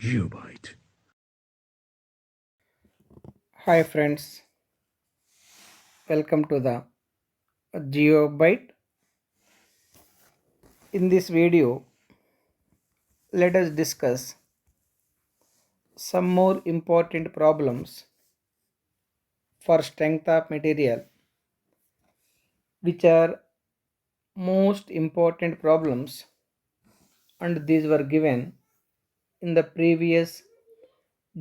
GeoByte. Hi friends, welcome to the GeoByte. In this video, let us discuss some more important problems for strength of material, which are most important problems, and these were given in the previous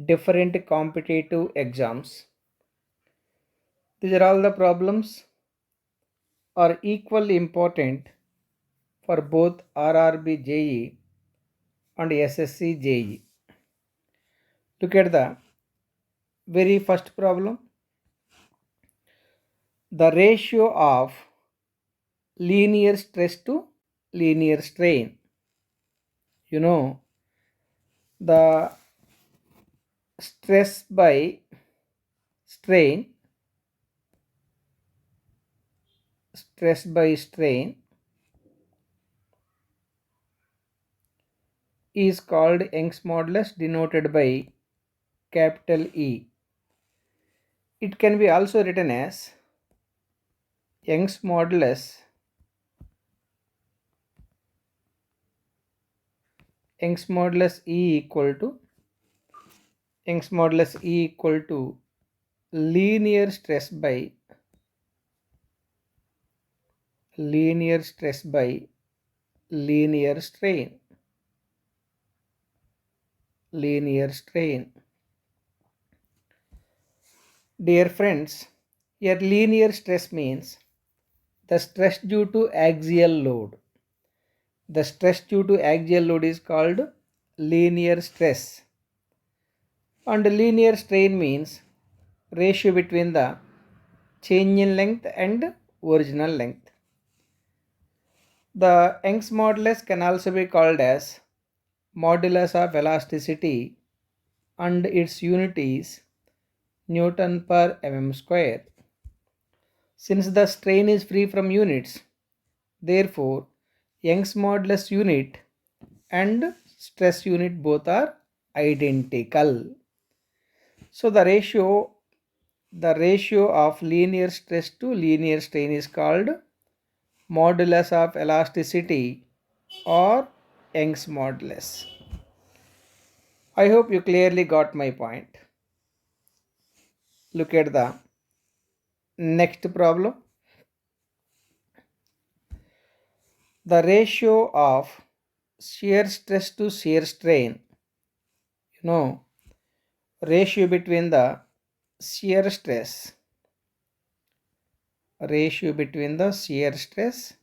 different competitive exams. These are all the problems are equally important for both RRB JE and SSC JE. Look at the very first problem. The ratio of linear stress to linear strain. You know, the stress by strain, stress by strain is called Young's modulus, denoted by capital E. It can be also written as Young's modulus, Young's modulus E equal to Young's modulus E equal to linear stress by linear strain. Linear strain. Dear friends, here linear stress means the stress due to axial load. The stress due to axial load is called linear stress. And linear strain means ratio between the change in length and original length. The Young's modulus can also be called as modulus of elasticity, and its unit is Newton per mm square. Since the strain is free from units, therefore Young's modulus unit and stress unit both are identical. So the ratio of linear stress to linear strain is called modulus of elasticity or Young's modulus. I hope you clearly got my point. Look at the next problem. The ratio of shear stress to shear strain, you know, ratio between the shear stress, ratio between the shear stress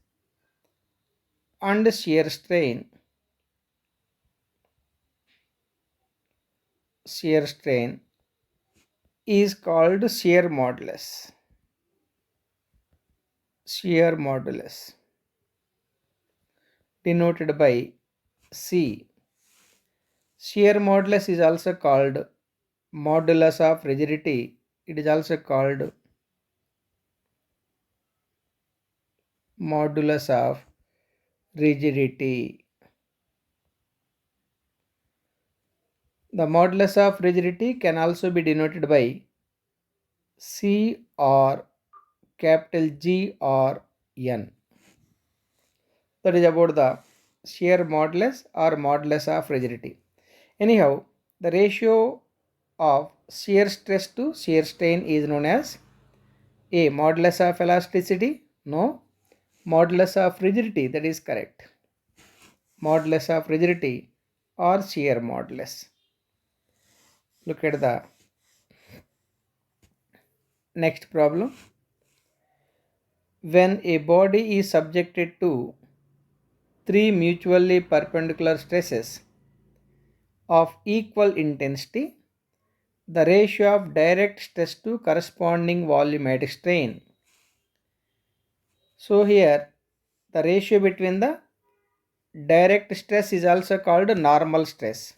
and shear strain is called shear modulus, denoted by C. Shear modulus is also called modulus of rigidity. It is also called modulus of rigidity. The modulus of rigidity can also be denoted by C or capital G or N. That is about the shear modulus or modulus of rigidity. Anyhow, the ratio of shear stress to shear strain is known as A. Modulus of elasticity. No. Modulus of rigidity. That is correct. Modulus of rigidity or shear modulus. Look at the next problem. When a body is subjected to three mutually perpendicular stresses of equal intensity, the ratio of direct stress to corresponding volumetric strain. So here the ratio between the direct stress is also called normal stress,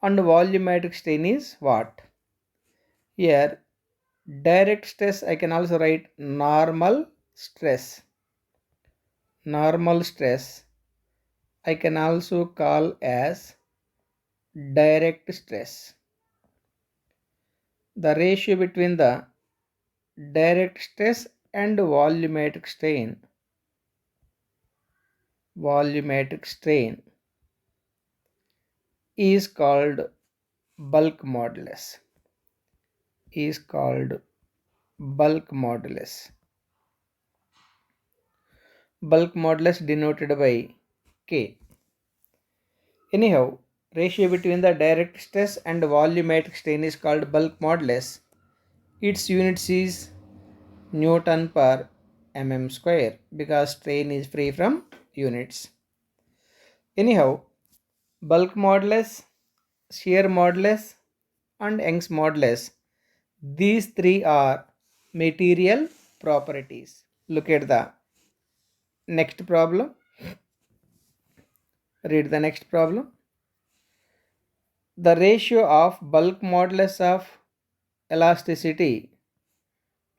and volumetric strain is what? Here direct stress I can also write normal stress. Normal stress I can also call as direct stress. The ratio between the direct stress and volumetric strain is called bulk modulus. Is called bulk modulus. Bulk modulus denoted by K. Anyhow, ratio between the direct stress and volumetric strain is called bulk modulus. Its units is Newton per mm square because strain is free from units. Anyhow, bulk modulus, shear modulus, and Young's modulus, these three are material properties. Look at the next problem. Read the next problem. The ratio of bulk modulus of elasticity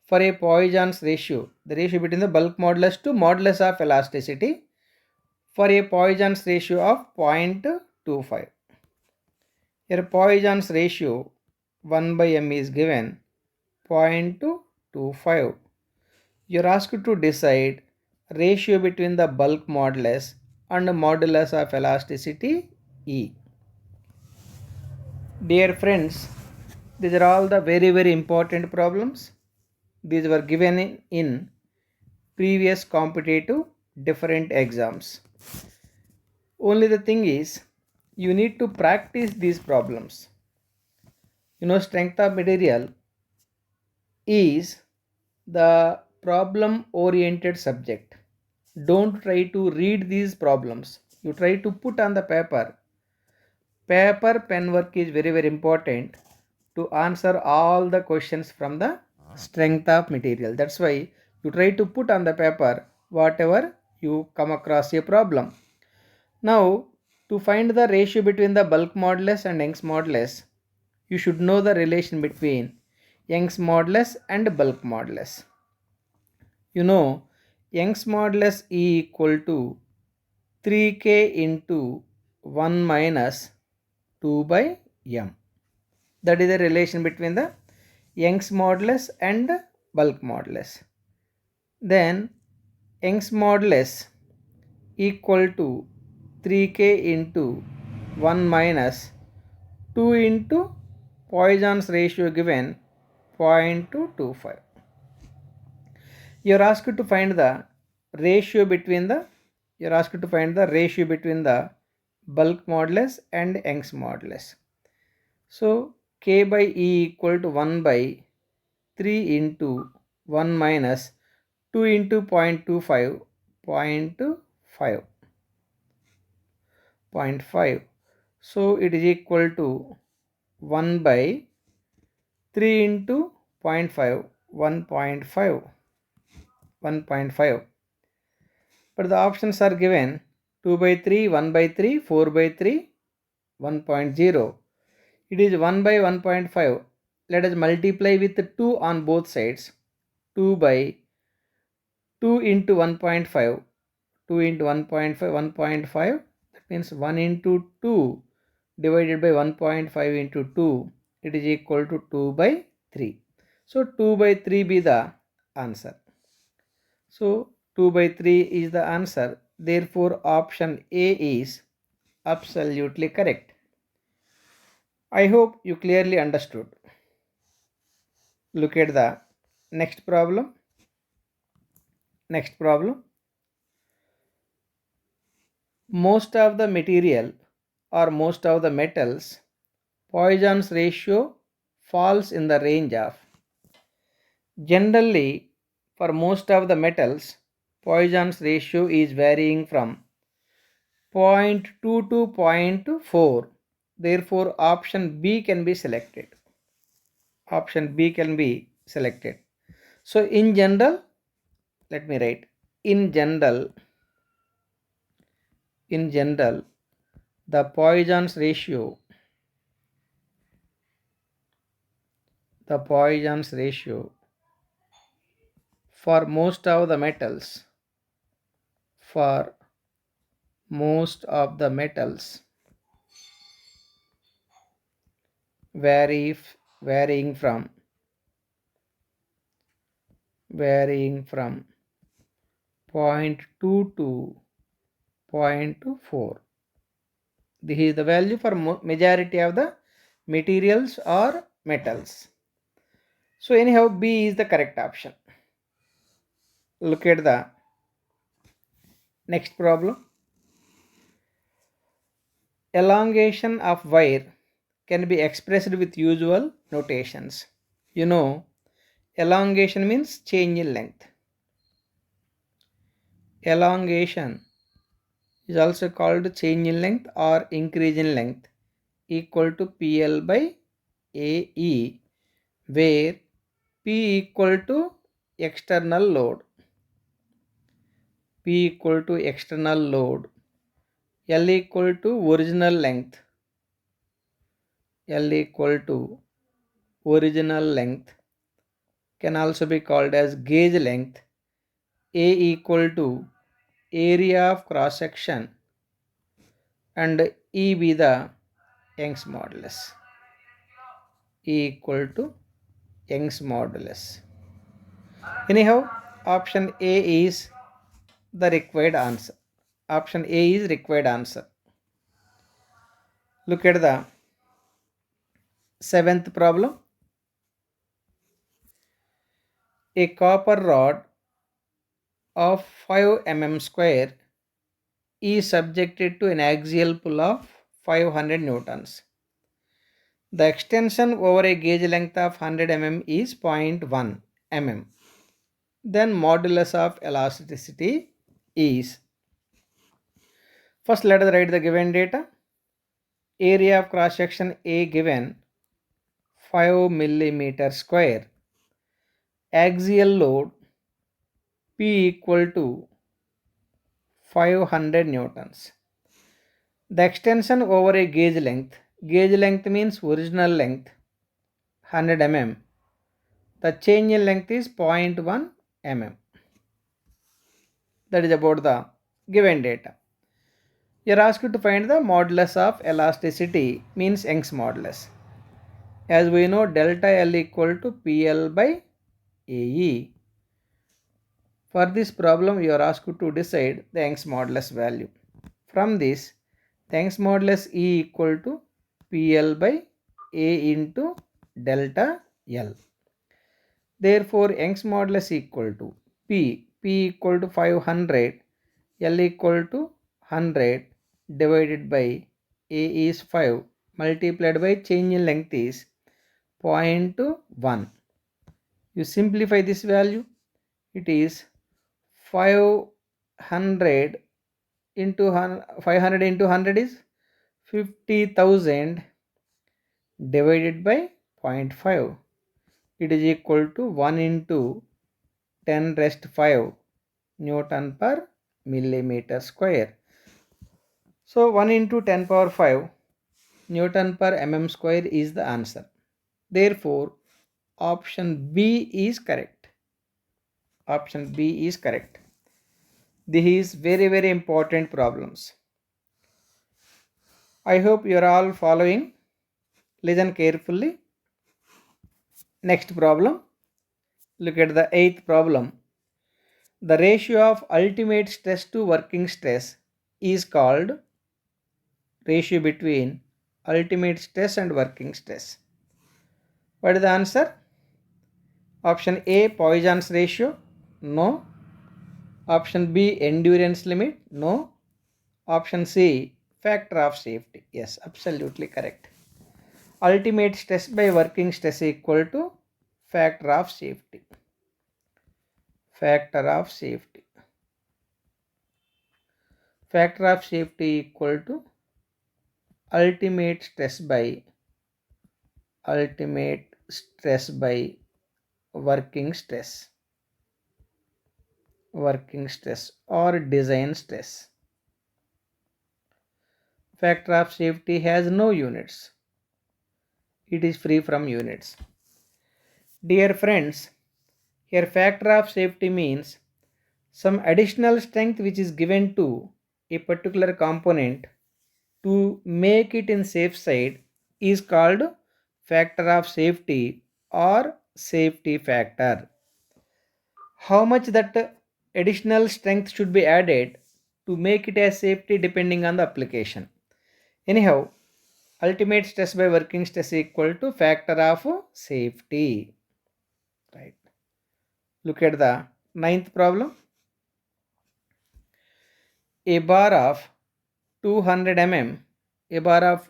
for a Poisson's ratio, the ratio between the bulk modulus to modulus of elasticity for a Poisson's ratio of 0.25. Here Poisson's ratio 1 by m is given 0.25. You are asked to decide ratio between the bulk modulus and modulus of elasticity E. Dear friends, these are all the very important problems. These were given in previous competitive different exams. Only the thing is, you need to practice these problems. Strength of material is the problem oriented subject. Don't try to read these problems. You try to put on the paper. Paper pen work is very important to answer all the questions from the strength of material. That's why you try to put on the paper whatever you come across a problem. Now, to find the ratio between the bulk modulus and Young's modulus, you should know the relation between Young's modulus and bulk modulus. Young's modulus E equal to 3k into 1 minus 2 by m. That is the relation between the Young's modulus and bulk modulus. Then Young's modulus equal to 3k into 1 minus 2 into Poisson's ratio given 0.25. You are asked to find the ratio between the bulk modulus and Young's modulus. So K by E equal to 1 by 3 into 1 minus 2 into 0.25, 0.5. So it is equal to 1 by 3 into 0.5, 1.5. But the options are given 2 by 3, 1 by 3, 4 by 3, 1.0. It is 1 by 1.5. Let us multiply with 2 on both sides. 2 by 2 into 1.5. 2 into 1.5, 1.5. That means 1 into 2 divided by 1.5 into 2. It is equal to 2 by 3. So 2 by 3 be the answer. So 2 by 3 is the answer. Therefore option A is absolutely correct. I hope you clearly understood. Look at the next problem. Most of the material or most of the metals, Poisson's ratio falls in the range of. Generally, for most of the metals, Poisson's ratio is varying from 0.2 to 0.4. Therefore, option B can be selected. So, in general, let me write. In general, the Poisson's ratio for most of the metals varying from 0.2 to 0.4. This is the value for majority of the materials or metals. So anyhow, B is the correct option. Look at the next problem. Elongation of wire can be expressed with usual notations. You know, elongation means change in length. Elongation is also called change in length or increase in length, equal to PL by AE, where P equal to external load, P equal to external load, L equal to original length, L equal to original length, can also be called as gauge length, A equal to area of cross section, and E be the Young's modulus, E equal to Young's modulus. Anyhow, option A is the required answer. Option A is required answer. Look at the seventh problem. A copper rod of 5 mm square is subjected to an axial pull of 500 newtons. The extension over a gauge length of 100 mm is 0.1 mm. Then modulus of elasticity is. First let us write the given data. Area of cross section A given 5 millimeter square. Axial load P equal to 500 newtons. The extension over a gauge length means original length 100 mm. The change in length is 0.1 mm. That is about the given data. You are asked to find the modulus of elasticity, means Young's modulus. As we know, delta L equal to PL by AE. For this problem, you are asked to decide the Young's modulus value. From this, the Young's modulus E equal to PL by A into delta L. Therefore, Young's modulus equal to P equal to 500, L equal to 100 divided by A is 5 multiplied by change in length is 0.1. You simplify this value, it is 500 into 500 into 100 is 50,000 divided by 0.5. It is equal to 1 into 10 raised 5 Newton per millimeter square. So 1 into 10 power 5 Newton per mm square is the answer. Therefore, option B is correct. Option B is correct. This is very important problems. I hope you are all following. Listen carefully. Next problem. Look at the 8th problem. The ratio of ultimate stress to working stress is called ratio between ultimate stress and working stress. What is the answer? Option A, Poisson's ratio? No. Option B, endurance limit? No. Option C, factor of safety? Yes, absolutely correct. Ultimate stress by working stress equal to factor of safety. Factor of safety. Factor of safety equal to ultimate stress by working stress or design stress. Factor of safety has no units. It is free from units. Dear friends, here factor of safety means some additional strength which is given to a particular component to make it in safe side is called factor of safety or safety factor. How much that additional strength should be added to make it a safety depending on the application. Anyhow, ultimate stress by working stress equal to factor of safety. Right. Look at the ninth problem. A bar of 200 mm, a bar of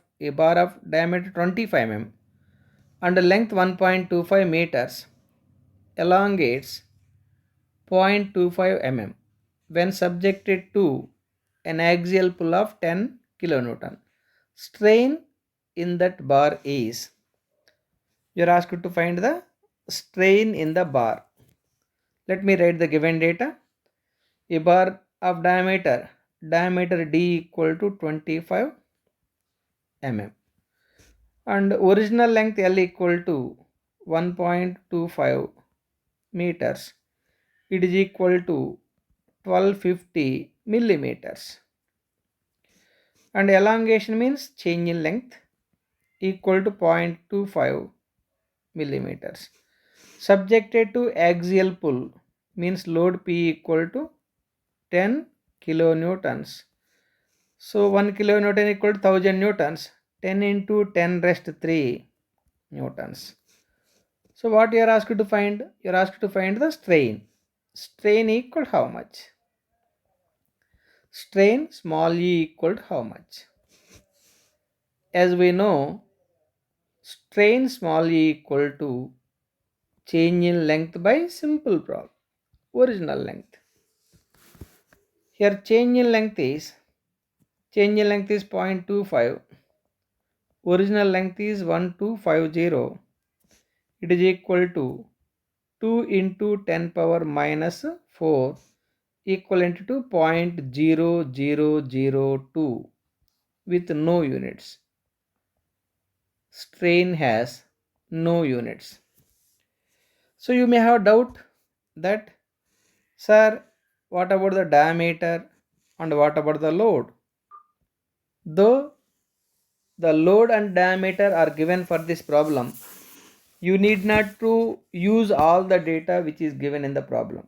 diameter 25 mm and length 1.25 meters elongates 0.25 mm when subjected to an axial pull of 10 kilonewton. Strain in that bar is, you are asked to find the strain in the bar. Let me write the given data. A bar of diameter D equal to 25 mm and original length L equal to 1.25 meters. It is equal to 1250 millimeters. And elongation means change in length equal to 0.25 millimeters. Subjected to axial pull means load P equal to 10 kilonewtons. So 1 kilonewton equal to 1000 newtons. 10 into 10 raised to 3 newtons. So what you are asked to find? You are asked to find the strain. Strain equal how much? Strain small e equal to how much? As we know, strain small e equal to change in length by simple problem, original length. Here change in length is 0.25, original length is 1250. It is equal to 2 into 10 power minus 4 equivalent to 0.0002 with no units. Strain has no units. So you may have doubt that, sir, what about the diameter and what about the load? Though the load and diameter are given for this problem, you need not to use all the data which is given in the problem.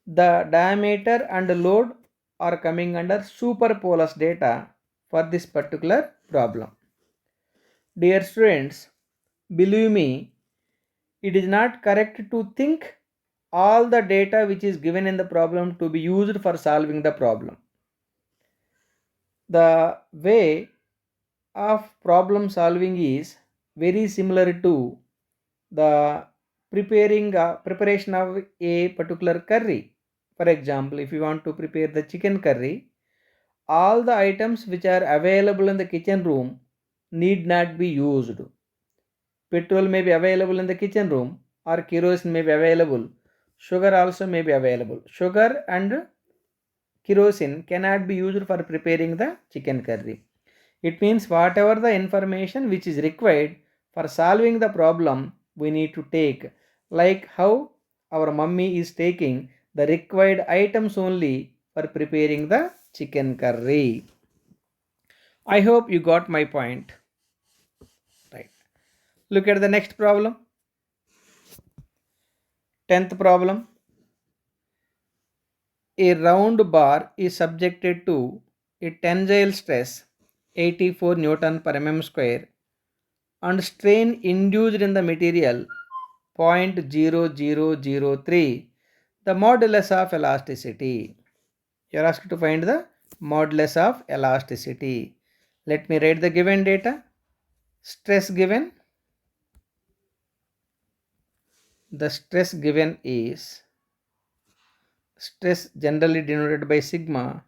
The diameter and load are coming under superpolars data for this particular problem. Dear students, believe me, it is not correct to think all the data which is given in the problem to be used for solving the problem. The way of problem solving is very similar to the preparation of a particular curry. For example, if you want to prepare the chicken curry, all the items which are available in the kitchen room need not be used. Petrol may be available in the kitchen room or kerosene may be available. Sugar also may be available. Sugar and kerosene cannot be used for preparing the chicken curry. It means whatever the information which is required for solving the problem we need to take, like how our mummy is taking the required items only for preparing the chicken curry. I hope you got my point. Right. Look at the next problem. 10th problem. A round bar is subjected to a tensile stress 84 Newton per mm square and strain induced in the material 0.0003, the modulus of elasticity. You are asked to find the modulus of elasticity. Let me write the given data. Stress given. The stress given is stress generally denoted by sigma.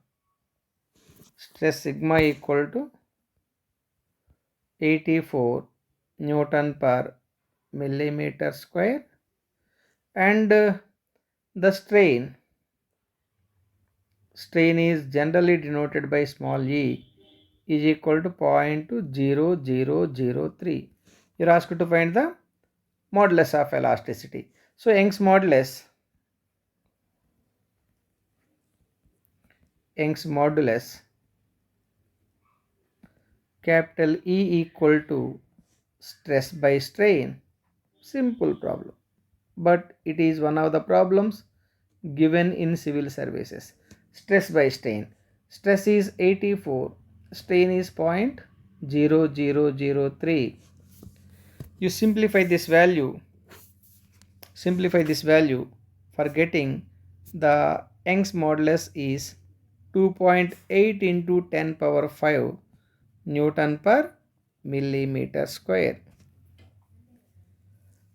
Stress sigma equal to 84 Newton per millimeter square and the strain is generally denoted by small e is equal to 0.0003. You are asked to find the modulus of elasticity. So Young's modulus capital E equal to stress by strain. Simple problem. But it is one of the problems given in civil services. Stress by strain. Stress is 84, strain is 0.0003. You simplify this value for getting the Young's modulus is 2.8 into 10 power 5 Newton per millimeter square.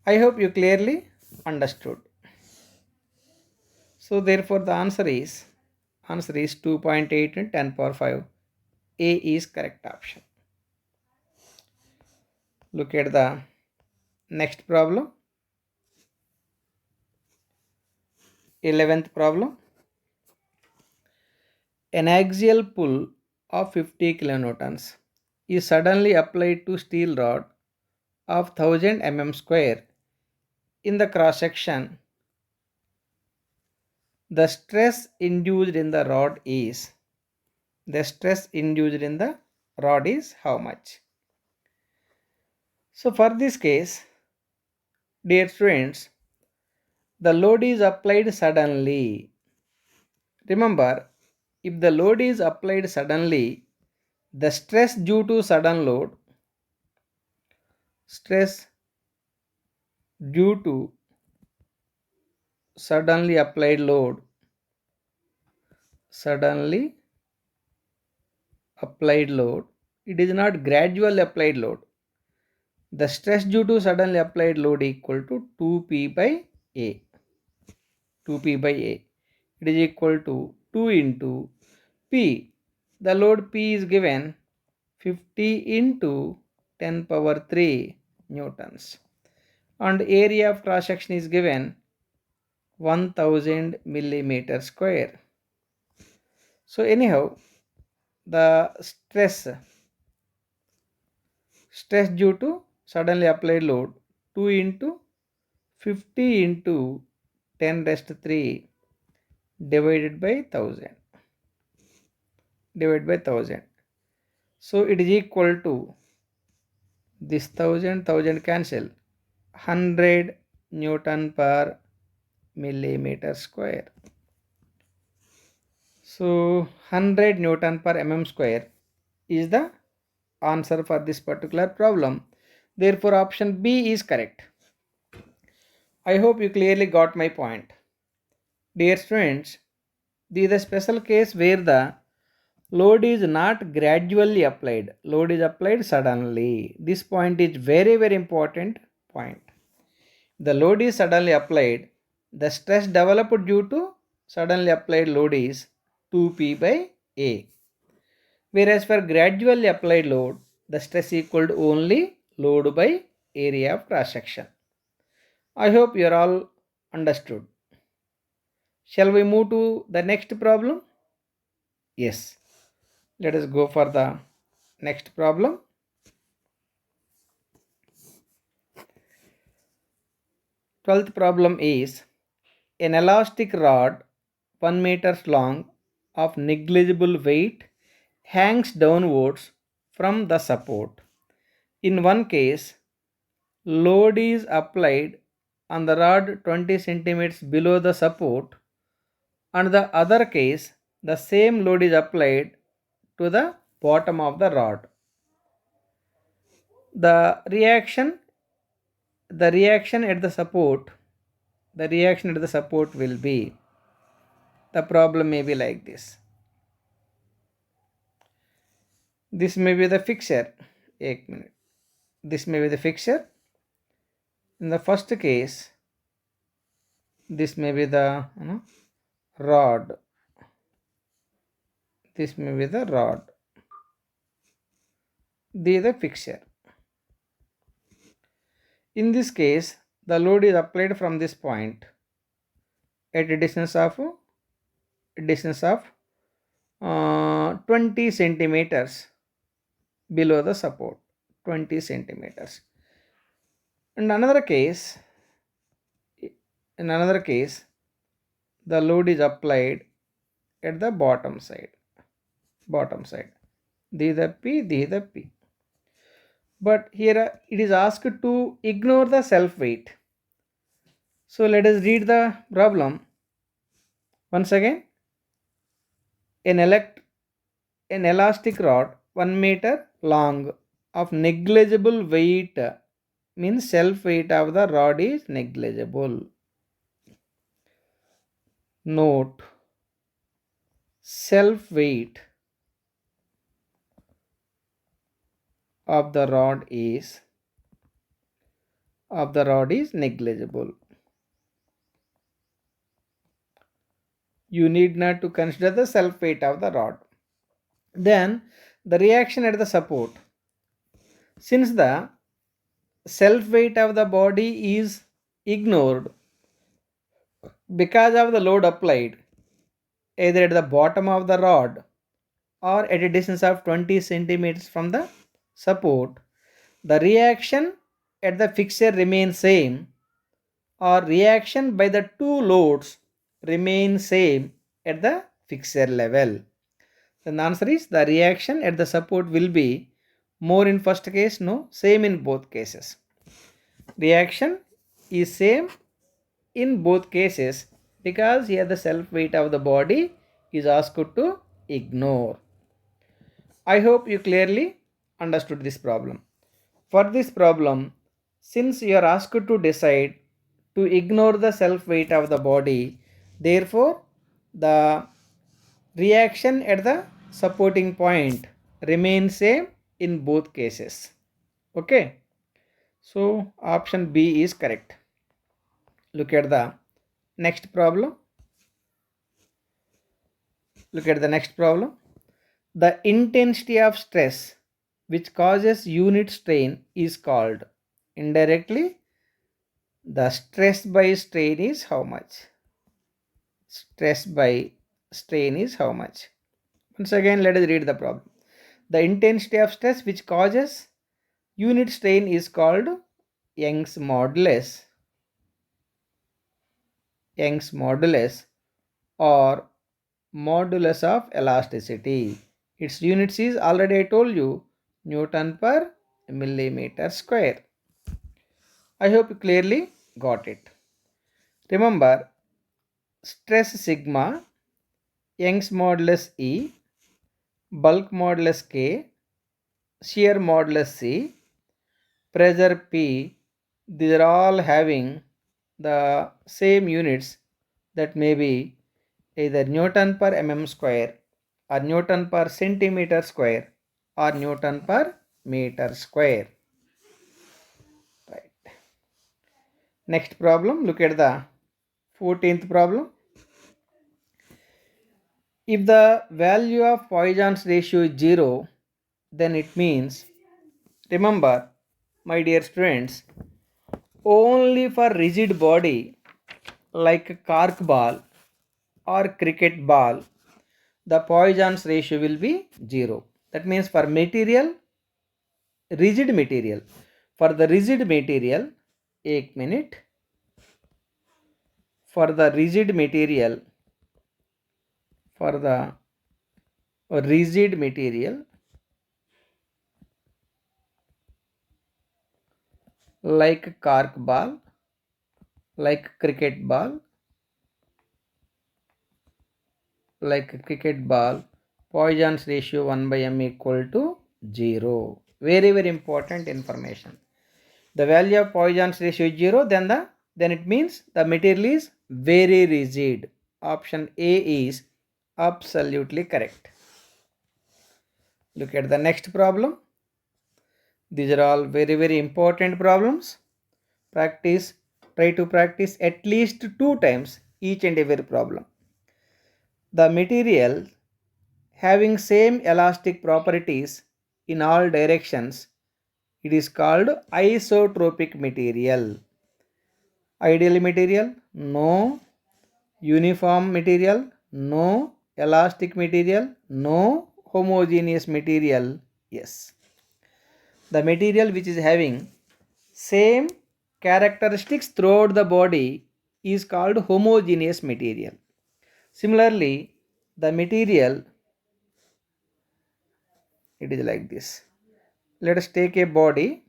I hope you clearly understood. So therefore the answer is 2.8 and 10 power 5. A is correct option. Look at the next problem. 11th problem. An axial pull of 50 kilonewtons is suddenly applied to steel rod of 1000 mm square in the cross section. The stress induced in the rod is how much? So for this case, dear students, the load is applied suddenly. Remember, if the load is applied suddenly, the stress due to suddenly applied load, it is not gradual applied load. The stress due to suddenly applied load equal to 2p by A. 2p by A. It is equal to 2 into P. The load P is given 50 into 10 power 3 newtons. And area of cross section is given 1000 millimeter square. So anyhow, the stress due to suddenly applied load 2 into 50 into 10 raised to 3 divided by 1000. So it is equal to this 1000 cancel 100 Newton per millimeter square. So 100 Newton per mm square is the answer for this particular problem. Therefore option B is correct. I hope you clearly got my point. Dear students, this is a special case where the load is not gradually applied. Load is applied suddenly. This point is very important point. The load is suddenly applied. The stress developed due to suddenly applied load is 2p by A. Whereas for gradually applied load, the stress equal to only load by area of cross section. I hope you are all understood. Shall we move to the next problem? Yes. Let us go for the next problem. Twelfth problem is an elastic rod 1 meter long of negligible weight hangs downwards from the support. In one case, load is applied on the rod 20 centimeters below the support, and the other case, the same load is applied to the bottom of the rod. The reaction at the support will be, the problem may be like this. This may be the fixture. This may be the fixture. In the first case, this may be the rod. This may be the rod. This is the fixture. In this case, the load is applied from this point at a distance of 20 centimeters below the support. 20 centimeters. In another case, the load is applied at the bottom side. This is the P. But here it is asked to ignore the self weight. So let us read the problem once again. An, an elastic rod 1 meter long of negligible weight means self weight of the rod is negligible. Note, self weight of the rod is negligible. You need not to consider the self weight of the rod. Then the reaction at the support. Since the self weight of the body is ignored because of the load applied either at the bottom of the rod or at a distance of 20 centimeters from the support, the reaction at the fixture remains same, or reaction by the two loads remain same at the fixture level. Then the answer is the reaction at the support will be more in first case, no, same in both cases. Reaction is same in both cases because here the self weight of the body is asked to ignore. I hope you clearly understood this problem. For this problem, since you are asked to decide to ignore the self weight of the body, therefore the reaction at the supporting point remains same in both cases. Okay, so option B is correct. Look at the next problem. Look at the next problem. The intensity of stress which causes unit strain is called, indirectly, the stress by strain is how much? Stress by strain is how much? Once again, let us read the problem. The intensity of stress which causes unit strain is called Young's modulus. Young's modulus or modulus of elasticity. Its units is already I told you Newton per millimeter square. I hope you clearly got it. Remember, stress sigma, Young's modulus E, bulk modulus K, shear modulus C, pressure P, these are all having the same units, that may be either Newton per mm square or Newton per centimeter square or Newton per meter square. Right. Next problem, look at the 14th problem. If the value of Poisson's ratio is 0, then it means, remember my dear students, only for rigid body like cork ball or cricket ball, the Poisson's ratio will be 0. That means for material, rigid material, for the rigid material, एक minute, for the rigid material, like cork ball, like cricket ball, Poisson's ratio 1 by m equal to 0. Very, very important information. The value of Poisson's ratio is 0, then it means the material is very rigid. Option A is absolutely correct. Look at the next problem. These are all very, very important problems. Try to practice at least 2 times each and every problem. The material having same elastic properties in all directions, it is called isotropic material. Ideal material? No. Uniform material? No. Elastic material? No. Homogeneous material? Yes. The material which is having same characteristics throughout the body is called homogeneous material. Similarly, the material, it is like this. let us take a body,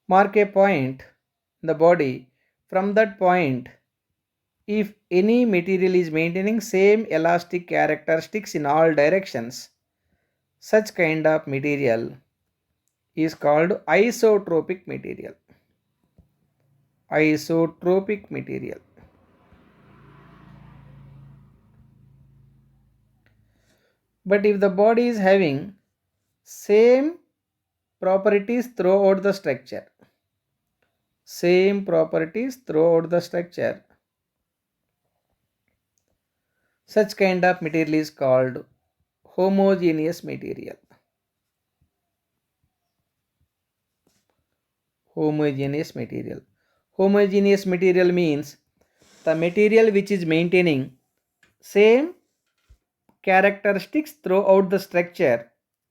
mark a point in the body. From that point, if any material is maintaining same elastic characteristics in all directions, such kind of material is called isotropic material. Isotropic material. But if the body is having same properties throughout the structure, same properties throughout the structure, such kind of material is called homogeneous material. Homogeneous material. Homogeneous material means the material which is maintaining same characteristics throughout the structure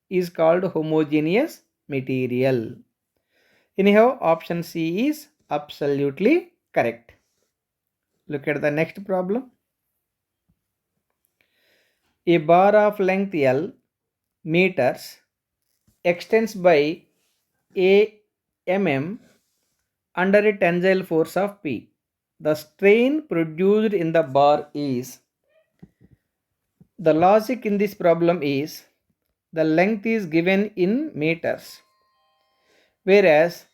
is called homogeneous material. Anyhow, option C is absolutely correct. Look at the next problem. A bar of length L meters extends by a mm under a tensile force of P. The strain produced in the bar is, the logic in this problem is, the length is given in meters, whereas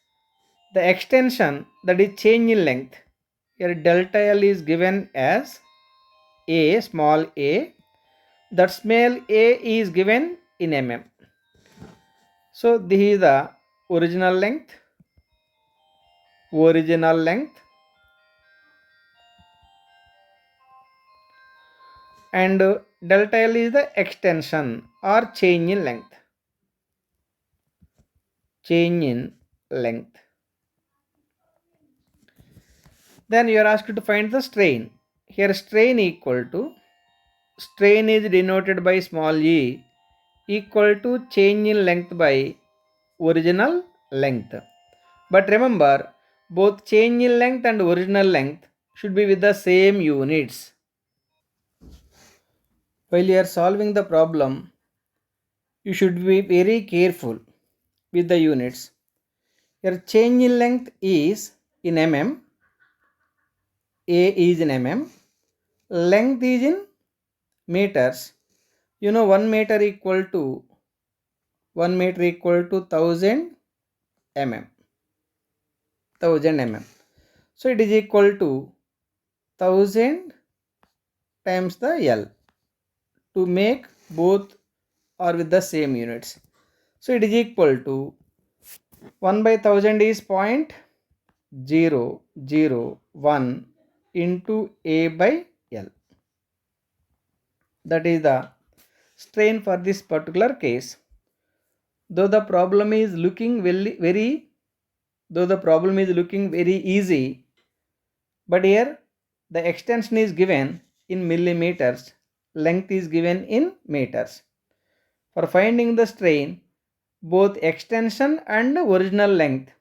the extension, that is change in length, here delta L is given as a, small a, that small a is given in mm. So this is the original length, and delta L is the extension or change in length. Then you are asked to find the strain. Here strain equal to, strain is denoted by small e, equal to change in length by original length. But remember, both change in length and original length should be with the same units. While you are solving the problem, you should be very careful with the units. Your change in length is in mm, a is in mm, length is in meters. You know 1 meter equal to 1000 mm. So it is equal to 1000 times the L to make both are with the same units. So it is equal to 1 by 1000 is 0.001 into A by L. That is the strain for this particular case. Though the problem is looking very easy, but here the extension is given in millimeters, length is given in meters. For finding the strain, both extension and original length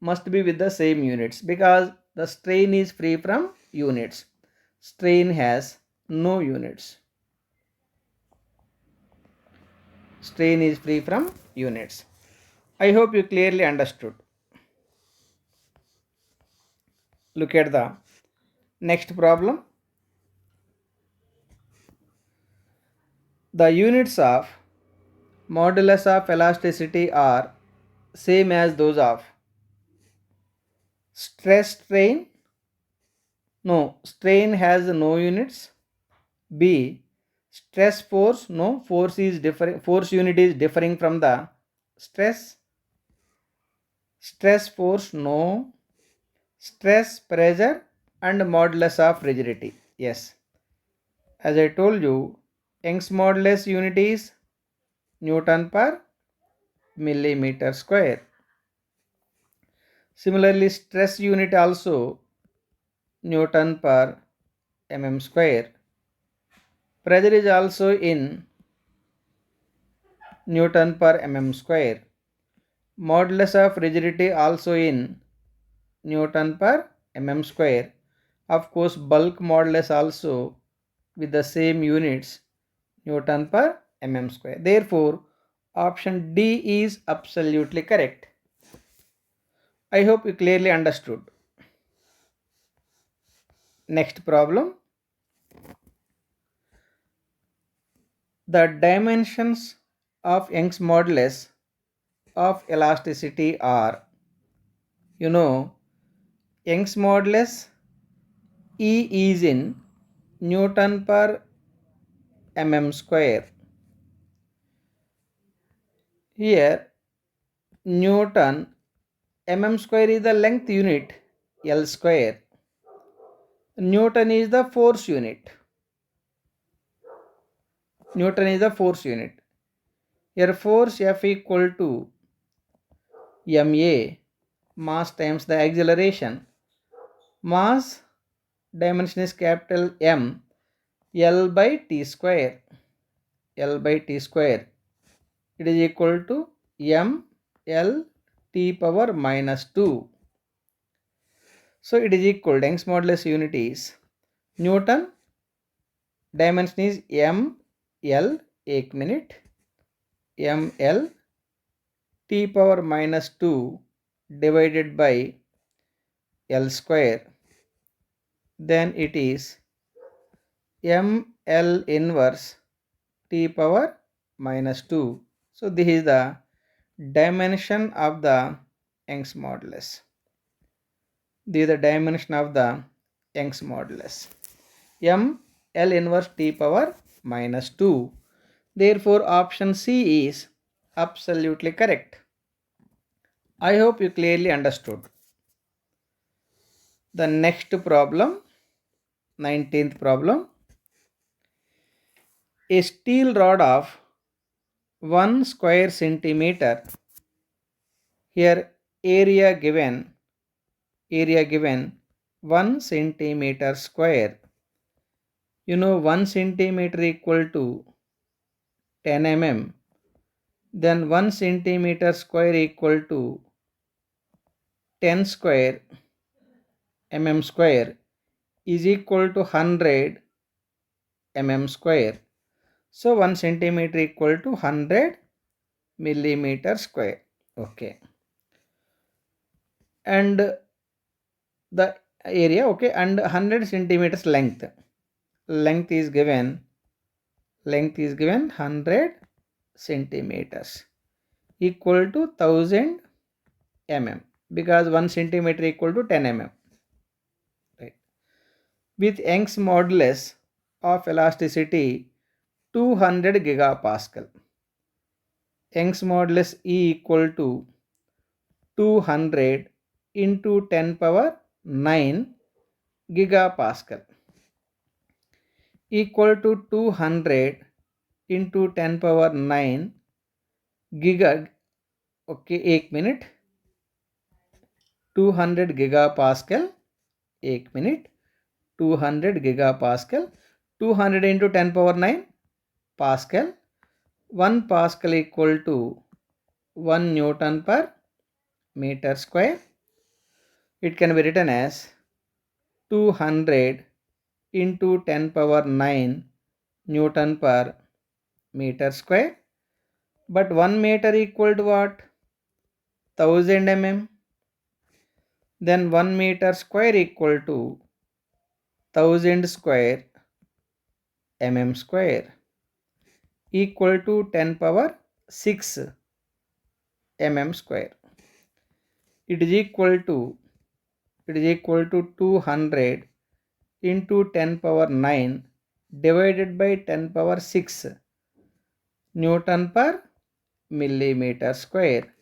must be with the same units, because the strain is free from units. Strain has no units. Strain is free from units. I hope you clearly understood. Look at the next problem. The units of modulus of elasticity are same as those of stress strain. No, strain has no units. B, stress force, no, force is different, force unit is differing from the stress. Stress force, no. Stress, pressure, and modulus of rigidity, yes. As I told you, Young's modulus unit is Newton per millimeter square. Similarly, stress unit also Newton per mm square. Pressure is also in Newton per mm square. Modulus of rigidity also in Newton per mm square. Of course, bulk modulus also with the same units, Newton per mm square. Therefore, Option D is absolutely correct. I hope you clearly understood. Next problem. The dimensions of Young's modulus of elasticity are, you know, Young's modulus E is in Newton per mm square. Here Newton mm square is the length unit, L square. Newton is the force unit. Newton is the force unit. Here force F equal to ma, mass times the acceleration. Mass dimension is capital M, L by T square. L by T square. It is equal to M L T power minus 2. So it is equal to Young's modulus unit is Newton, dimension is M L, 1 minute, M L T power minus 2 divided by L square. Then it is M L inverse T power minus 2. So this is the dimension of the Young's modulus. This is the dimension of the Young's modulus. M L inverse T power minus 2. Therefore option C is absolutely correct. I hope you clearly understood. The next problem, 19th problem. A steel rod of 1 square centimeter. Here area given 1 centimeter square. You know 1 centimeter equal to 10 mm. Then 1 centimeter square equal to 10 square mm square is equal to 100 mm square. So 1 centimeter equal to 100 millimeter square. Okay. And the area, okay, and 100 centimeters length. Length is given 100 centimeters equal to 1000 mm, because 1 centimeter equal to 10 mm. Right. With Young's modulus of elasticity 200 gigapascal. Young's modulus E equal to 200 into 10 power 9 gigapascal equal to 200 into 10 power 9 giga, okay, 1 minute, 200 gigapascal, 1 minute, 200 gigapascal, 200 into 10 power 9 pascal. 1 pascal equal to 1 Newton per meter square. It can be written as 200 into 10 power 9 Newton per meter square. But 1 meter equal to what? 1000 mm. Then 1 meter square equal to 1000 square mm square equal to 10 power 6 mm square. It is equal to 200 into 10 power 9 divided by 10 power 6 Newton per millimeter square.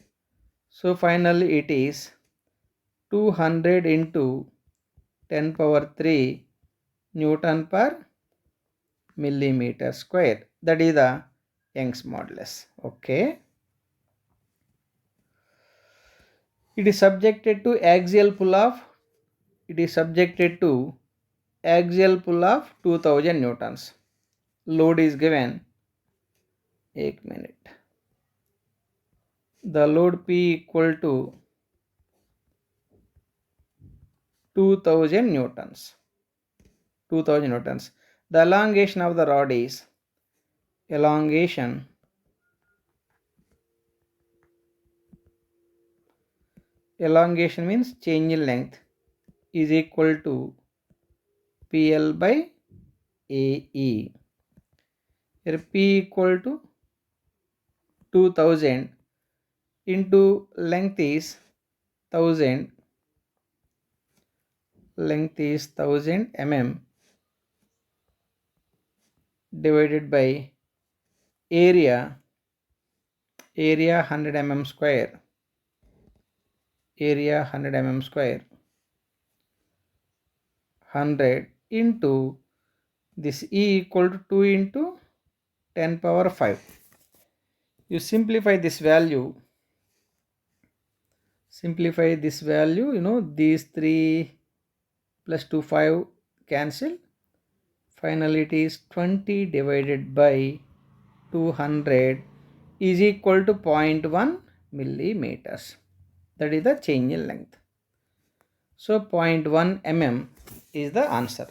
So finally it is 200 into 10 power 3 Newton per millimeter square. That is the Young's modulus. Okay. It is subjected to axial pull of 2000 newtons. Load is given 1 minute. The load P equal to 2000 newtons. 2000 newtons. The elongation of the rod is elongation means change in length, is equal to PL by AE. Here P equal to 2000 into length is 1000, length is 1000 mm divided by area 100 mm square, area 100 mm square, 100 into this E equal to 2 into 10 power 5. You simplify this value, these 3 plus 2 5 cancel. Finally it is 20 divided by 200 is equal to 0.1 millimeters. That is the change in length. So 0.1 mm is the answer.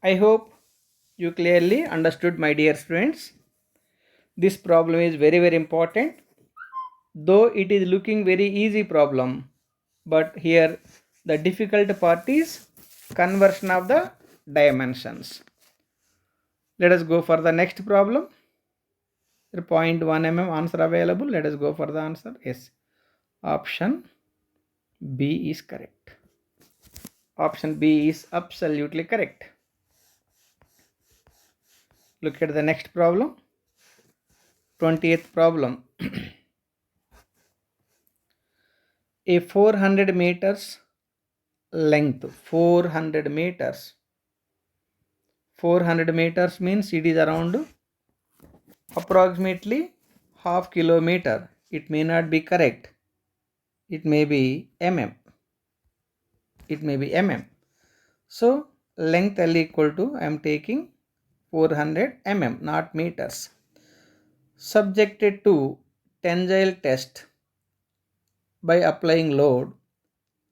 I hope you clearly understood, my dear students. This problem is very important. Though it is looking very easy problem, but here the difficult part is conversion of the dimensions. Let us go for the next problem. 0.1 mm answer available. Let us go for the answer. Yes, option B is correct. Option B is absolutely correct. Look at the next problem. 20th problem. A 400 meters length, 400 meters. 400 meters means it is around approximately half kilometer. It may not be correct. It may be mm. It may be mm. So length L equal to, I am taking 400 mm, not meters. Subjected to tensile test by applying load,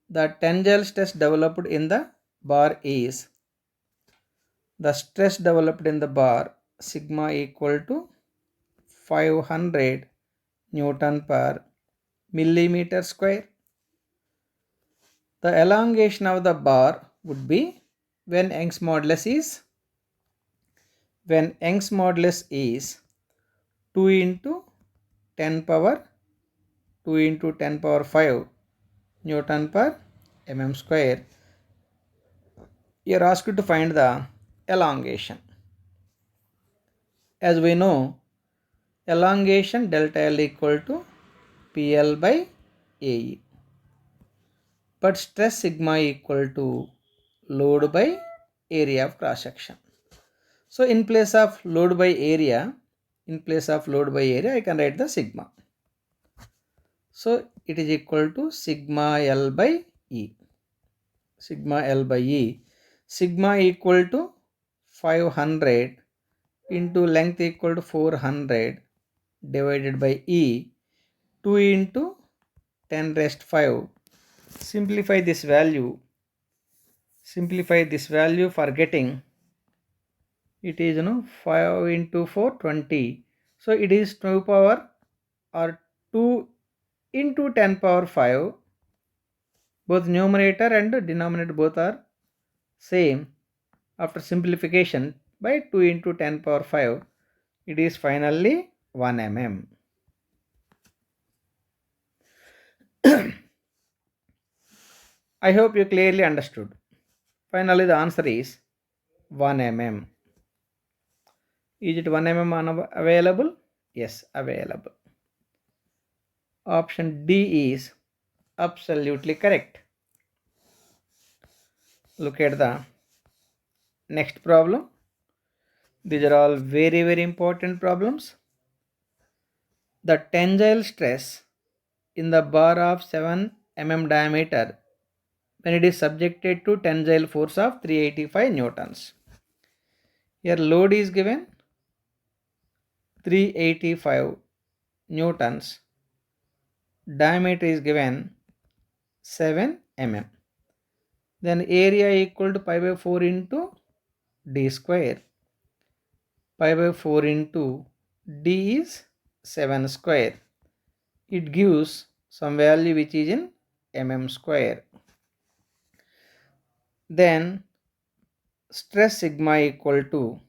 the tensile stress developed in the bar is, the stress developed in the bar sigma equal to 500 Newton per millimeter square. The elongation of the bar would be when Young's modulus is 2 into 10 power 5 Newton per mm square. You are asked to find the elongation. As we know, elongation delta L equal to PL by AE. But stress sigma equal to load by area of cross section. So in place of load by area, I can write the sigma. So it is equal to sigma L by E. Sigma L by E. Sigma equal to 500 into length equal to 400 divided by E, 2 into 10 raised 5. Simplify this value for getting, it is 5 into 4 20. So it is 2 power or 2 into 10 power 5. Both numerator and denominator both are same. After simplification by 2 into 10 power 5, it is finally 1 mm. I hope you clearly understood. Finally the answer is 1 mm. Is it 1 mm available? Yes, available. Option D is absolutely correct. Look at the next problem. These are all very important problems. The tensile stress in the bar of 7 mm diameter when it is subjected to tensile force of 385 newtons. Here load is given 385 newtons. Diameter is given 7 mm. Then area equal to pi by 4 into d square. Pi by 4 into d is 7 square. It gives some value which is in mm square. Then stress sigma equal to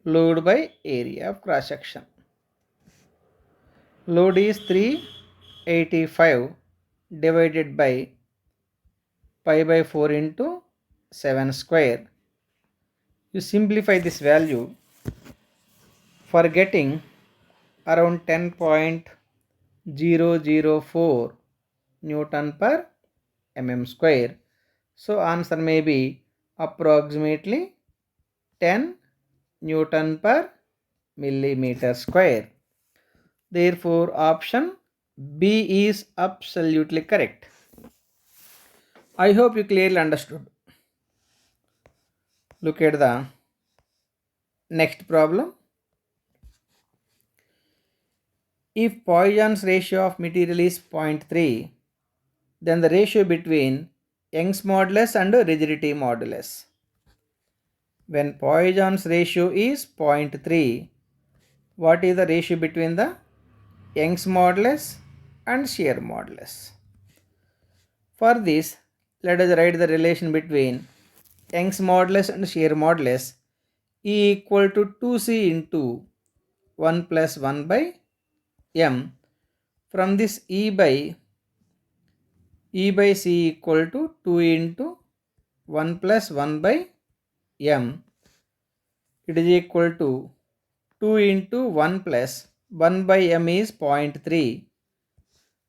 load by area of cross section. Load is 385 divided by pi by 4 into 7 square. You simplify this value for getting around 10.004 Newton per mm square. So answer may be approximately 10 Newton per millimeter square. Therefore option B is absolutely correct. I hope you clearly understood. Look at the next problem. If Poisson's ratio of material is 0.3, then the ratio between Young's modulus and rigidity modulus. When Poisson's ratio is 0.3, what is the ratio between the Young's modulus and shear modulus? For this, let us write the relation between Young's modulus and shear modulus. E equal to 2c into 1 plus 1 by m. From this E by c equal to 2 into 1 plus 1 by m. It is equal to 2 into 1 plus 1 by m is 0.3.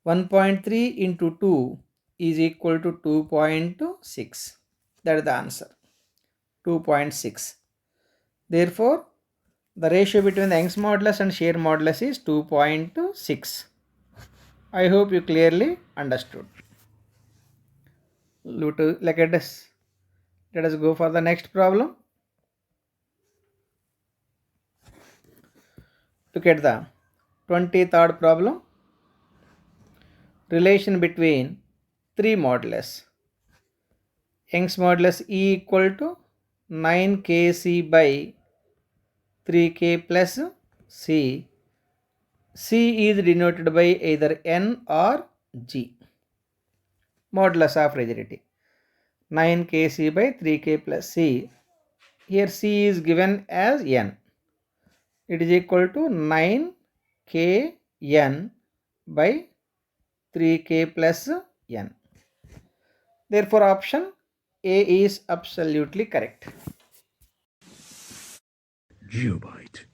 1.3 into 2 is equal to 2.6. That is the answer. 2.6. Therefore, the ratio between the Young's modulus and shear modulus is 2.6. I hope you clearly understood. Let us go for the next problem. Look at the 23rd problem. Relation between three modulus. Young's modulus E equal to 9kc by 3k plus c. C is denoted by either N or G. Modulus of rigidity. 9kc by 3k plus c. Here c is given as N. It is equal to 9kN by 3k plus N. Therefore option A is absolutely correct. Geobyte.